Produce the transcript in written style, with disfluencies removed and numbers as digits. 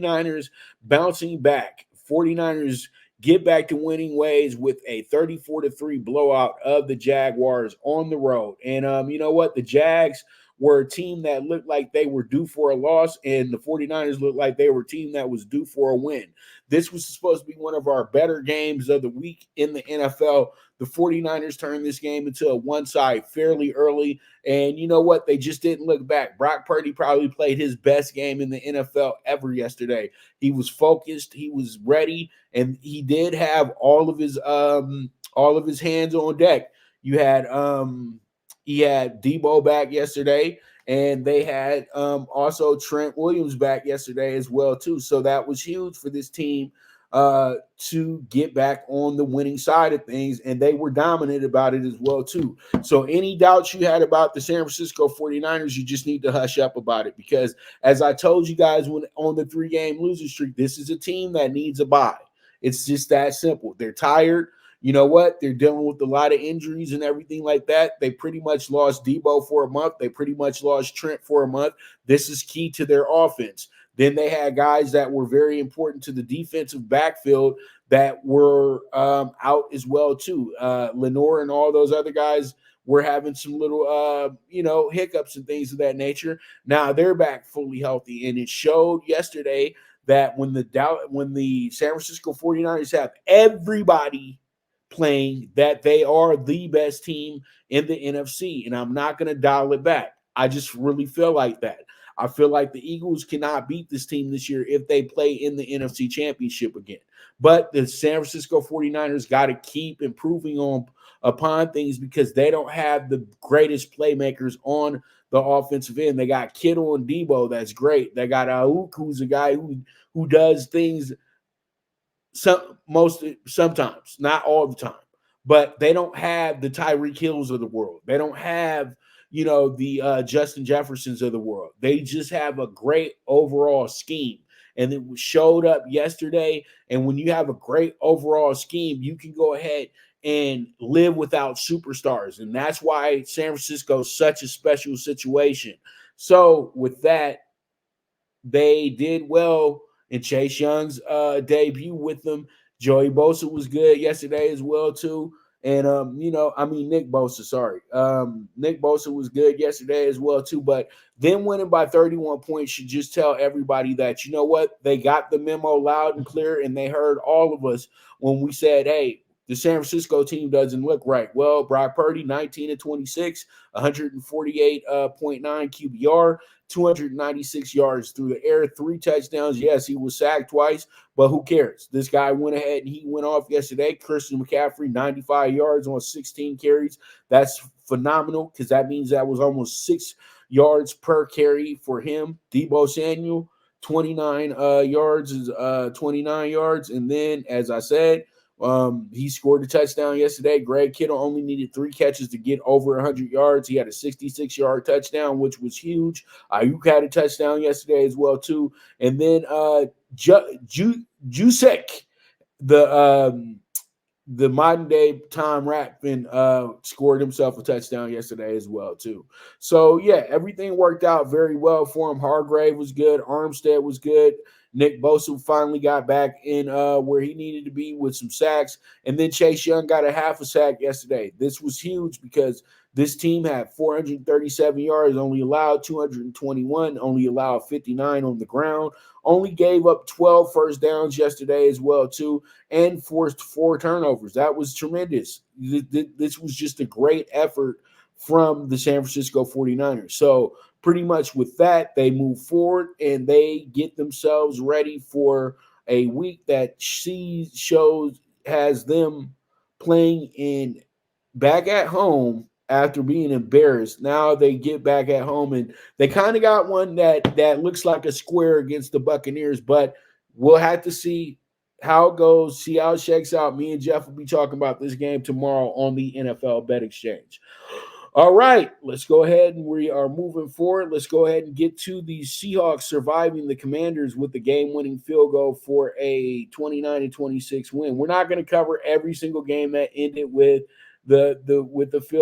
49ers bouncing back. 49ers get back to winning ways with a 34-3 blowout of the Jaguars on the road. And you know what? The Jags were a team that looked like they were due for a loss, and the 49ers looked like they were a team that was due for a win. This was supposed to be one of our better games of the week in the NFL. The 49ers turned this game into a one-side fairly early, and you know what? They just didn't look back. Brock Purdy probably played his best game in the NFL ever yesterday. He was focused, he was ready, and he did have all of his hands on deck. You had he had Debo back yesterday, and they had also Trent Williams back yesterday as well too. So that was huge for this team to get back on the winning side of things, and they were dominant about it as well too. So any doubts you had about the San Francisco 49ers, you just need to hush up about it, because as I told you guys when on the 3-game losing streak, this is a team that needs a bye. It's just that simple. They're tired. You know what? They're dealing with a lot of injuries and everything like that. They pretty much lost Debo for a month. They pretty much lost Trent for a month. This is key to their offense. Then they had guys that were very important to the defensive backfield that were out as well too. Lenore and all those other guys were having some little, hiccups and things of that nature. Now they're back fully healthy, and it showed yesterday that when the San Francisco 49ers have everybody playing, that they are the best team in the NFC. And I'm not going to dial it back. I just really feel like that. I feel like the Eagles cannot beat this team this year if they play in the NFC Championship again. But the San Francisco 49ers got to keep improving upon things, because they don't have the greatest playmakers on the offensive end. They got Kittle and Debo. That's great. They got Auk, who's a guy who does things sometimes, not all the time, but they don't have the Tyreek Hills of the world. They don't have, the Justin Jeffersons of the world. They just have a great overall scheme, and it showed up yesterday. And when you have a great overall scheme, you can go ahead and live without superstars, and that's why San Francisco is such a special situation. So with that, they did well in Chase Young's debut with them. Joey Bosa was good yesterday as well too. And Nick Bosa, sorry. Nick Bosa was good yesterday as well too. But them winning by 31 points should just tell everybody that, you know what, they got the memo loud and clear, and they heard all of us when we said, hey, the San Francisco team doesn't look right. Well, Brock Purdy, 19-26, 148.9 QBR, 296 yards through the air, 3 touchdowns. Yes, he was sacked twice, but who cares? This guy went ahead and he went off yesterday. Christian McCaffrey, 95 yards on 16 carries. That's phenomenal, because that means that was almost 6 yards per carry for him. Deebo Samuel, 29 yards is 29 yards. And then, as I said, he scored a touchdown yesterday. Greg Kittle only needed 3 catches to get over 100 yards. He had a 66-yard touchdown, which was huge. Ayuk had a touchdown yesterday as well too. And then Jusek, the modern day Tom Ratman, scored himself a touchdown yesterday as well too. So yeah, everything worked out very well for him. Hargrave was good. Armstead was good. Nick Bosa finally got back in where he needed to be with some sacks. And then Chase Young got a half a sack yesterday. This was huge, because this team had 437 yards, only allowed 221, only allowed 59 on the ground, only gave up 12 first downs yesterday as well too, and forced 4 turnovers. That was tremendous. This was just a great effort from the San Francisco 49ers. So pretty much with that, they move forward and they get themselves ready for a week that has them playing in back at home after being embarrassed. Now they get back at home, and they kind of got one that looks like a square against the Buccaneers, but we'll have to see how it goes, see how it shakes out. Me and Jeff will be talking about this game tomorrow on the NFL Bet Exchange. All right, let's go ahead, and we are moving forward. Let's go ahead and get to the Seahawks surviving the Commanders with the game-winning field goal for a 29-26 win. We're not going to cover every single game that ended with the field